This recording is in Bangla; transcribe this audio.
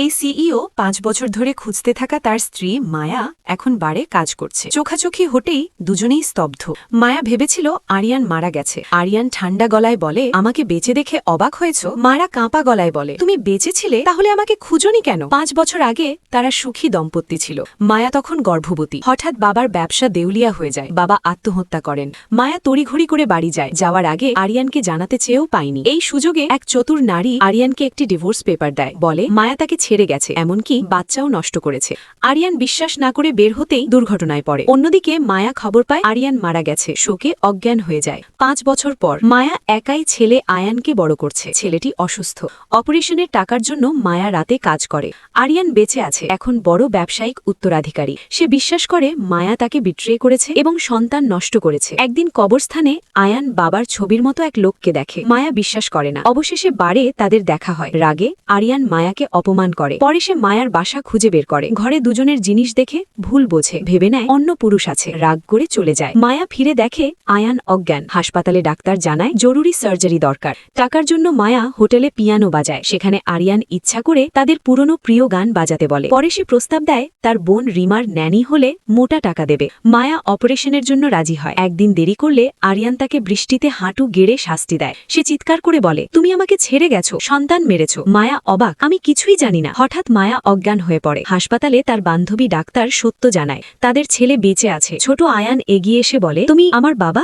এই সিইও 5 বছর ধরে খুঁজতে থাকা তার স্ত্রী মায়া এখন বারে কাজ করছে। চোখাচোখি হতেই দুজনেই স্তব্ধ। মায়া ভেবেছিল আরিয়ান মারা গেছে। আরিয়ান ঠান্ডা গলায় বলে, আমাকে বেঁচে দেখে অবাক হয়েছ? মারা কাঁপা গলায় বলে, তুমি বেঁচে ছিলে, তাহলে আমাকে খুঁজনি কেন? 5 বছর আগে তারা সুখী দম্পতি ছিল। মায়া তখন গর্ভবতী। হঠাৎ বাবার ব্যবসা দেউলিয়া হয়ে যায়। বাবা আত্মহত্যা করেন। মায়া তড়িঘড়ি করে বাড়ি যায়। যাওয়ার আগে আরিয়ানকে জানাতে চেয়েও পায়নি। এই সুযোগে এক চতুর নারী আরিয়ানকে একটি ডিভোর্স পেপার দেয়। বলে মায়া তাকে ছেড়ে গেছে, এমনকি বাচ্চাও নষ্ট করেছে। আরিয়ান বিশ্বাস না করে বের হতেই দুর্ঘটনায় পড়ে। অন্যদিকে মায়া খবর পায় আরিয়ান মারা গেছে। শোকে অজ্ঞান হয়ে যায়। 5 বছর পর মায়া একাই ছেলে আয়ানকে বড় করছে। ছেলেটি অসুস্থ। অপারেশনের টাকার জন্য মায়া রাতে কাজ করে। আরিয়ান বেঁচে আছে, এখন বড় ব্যবসায়িক উত্তরাধিকারী। সে বিশ্বাস করে মায়া তাকে বিট্রে করেছে এবং সন্তান নষ্ট করেছে। একদিন কবরস্থানে আয়ান বাবার ছবির মতো এক লোককে দেখে। মায়া বিশ্বাস করে না। অবশেষে বারে তাদের দেখা হয়। রাগে আরিয়ান মায়াকে অপমান করে। পরে সে মায়ার বাসা খুঁজে বের করে। ঘরে দুজনের জিনিস দেখে ভুল বোঝে, ভেবে নেয় অন্য পুরুষ আছে। রাগ করে চলে যায়। মায়া ফিরে দেখে আয়ান অজ্ঞান। হাসপাতালে ডাক্তার জানায় জরুরি সার্জারি দরকার। টাকার জন্য মায়া হোটেলে পিয়ানো বাজায়। সেখানে আরিয়ান ইচ্ছা করে তাদের পুরনো প্রিয় গান বাজাতে বলে। পরে সে প্রস্তাব দেয় তার বোন রিমার ন্যানি হলে মোটা টাকা দেবে। মায়া অপারেশনের জন্য রাজি হয়। একদিন দেরি করলে আরিয়ান তাকে বৃষ্টিতে হাঁটু গেড়ে শাস্তি দেয়। সে চিৎকার করে বলে, তুমি আমাকে ছেড়ে গেছো, সন্তান মেরেছ। মায়া অবাক, আমি কিছুই জানি না। হঠাৎ মায়া অজ্ঞান হয়ে পড়ে। হাসপাতালে তার বান্ধবী ডাক্তার সত্য জানায় তাদের ছেলে বেঁচে আছে। ছোট আয়ান এগিয়ে এসে বলে, তুমি আমার বাবা।